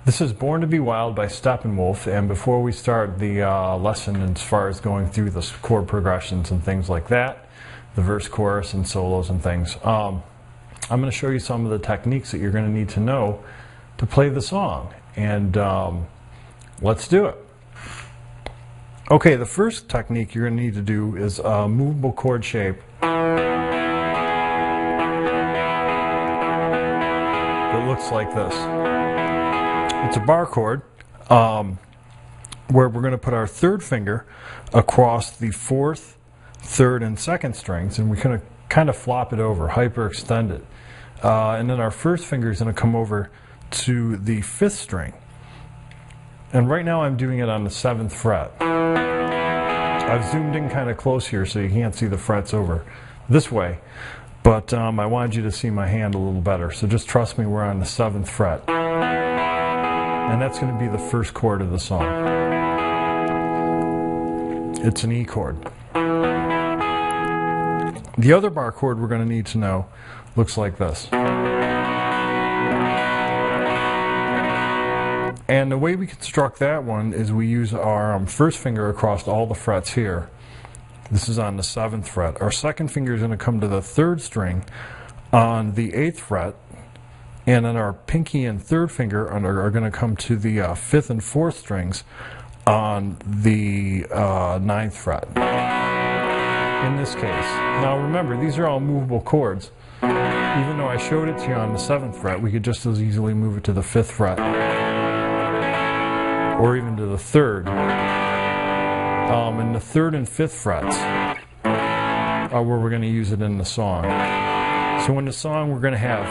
This is Born to be Wild by Steppenwolf, and before we start the lesson as far as going through the chord progressions and things like that, the verse, chorus, and solos and things, I'm going to show you some of the techniques that you're going to need to know to play the song, and let's do it. Okay, the first technique you're going to need to do is a movable chord shape that looks like this. It's a bar chord where we're going to put our third finger across the fourth, third, and second strings, and we're going to kind of flop it over, hyperextend it. And then our first finger is going to come over to the fifth string. And right now I'm doing it on the 7th fret. I've zoomed in kind of close here so you can't see the frets over this way, but I wanted you to see my hand a little better, so just trust me, we're on the 7th fret. And that's going to be the first chord of the song. It's an E chord. The other bar chord we're going to need to know looks like this. And the way we construct that one is we use our first finger across all the frets here. This is on the 7th fret. Our second finger is going to come to the 3rd string on the 8th fret. And then our pinky and third finger are going to come to the 5th and 4th strings on the 9th fret, in this case. Now remember, these are all movable chords. Even though I showed it to you on the 7th fret, we could just as easily move it to the 5th fret, or even to the 3rd. And the 3rd and 5th frets are where we're going to use it in the song. So in the song, we're going to have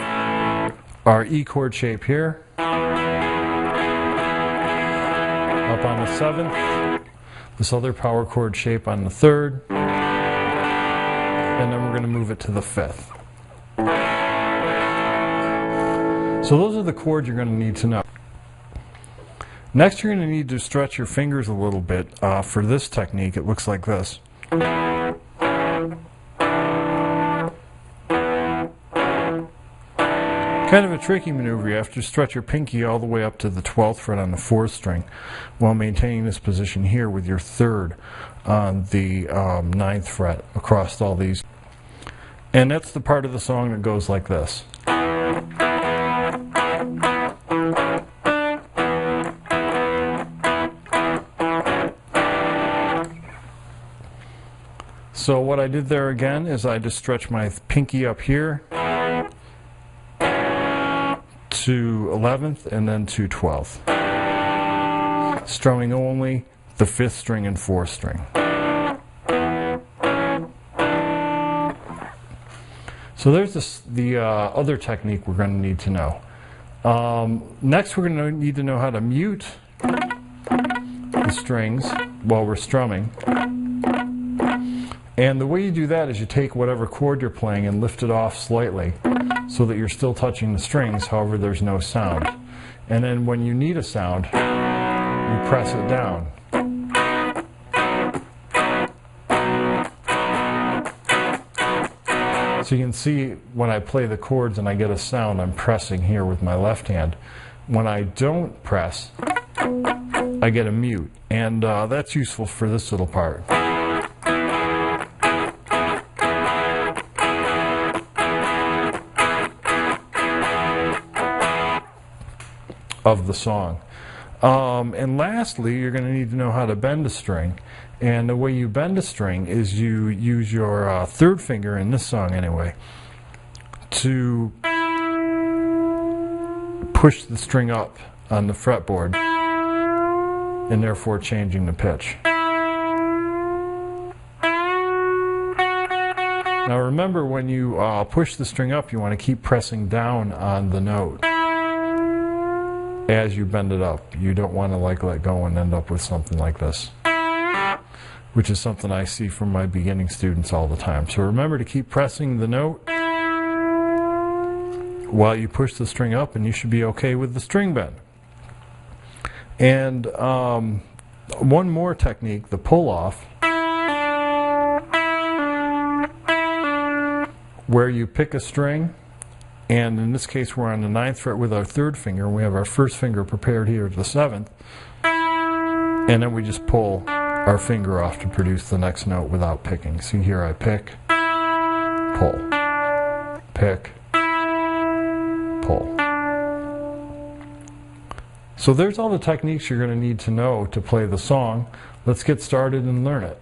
our E chord shape here, up on the 7th, this other power chord shape on the 3rd, and then we're going to move it to the 5th. So those are the chords you're going to need to know. Next, you're going to need to stretch your fingers a little bit. For this technique, it looks like this. Kind of a tricky maneuver. You have to stretch your pinky all the way up to the 12th fret on the 4th string while maintaining this position here with your 3rd on the 9th fret across all these. And that's the part of the song that goes like this. So what I did there again is I just stretched my pinky up here to 11th and then to 12th, strumming only the 5th string and 4th string. So there's the other technique we're going to need to know. Next, we're going to need to know how to mute the strings while we're strumming. And the way you do that is you take whatever chord you're playing and lift it off slightly so that you're still touching the strings, however there's no sound. And then when you need a sound, you press it down. So you can see when I play the chords and I get a sound, I'm pressing here with my left hand. When I don't press, I get a mute. And that's useful for this little part. Of the song. And lastly, you're going to need to know how to bend a string. And the way you bend a string is you use your 3rd finger, in this song anyway, to push the string up on the fretboard, and therefore changing the pitch. Now remember, when you push the string up, you want to keep pressing down on the note as you bend it up. You don't want to let go and end up with something like this, which is something I see from my beginning students all the time. So remember to keep pressing the note while you push the string up, and you should be okay with the string bend. And one more technique, the pull-off, where you pick a string And in this case, we're on the 9th fret with our 3rd finger. We have our 1st finger prepared here at the 7th. And then we just pull our finger off to produce the next note without picking. See here, I pick, pull, pick, pull. So there's all the techniques you're going to need to know to play the song. Let's get started and learn it.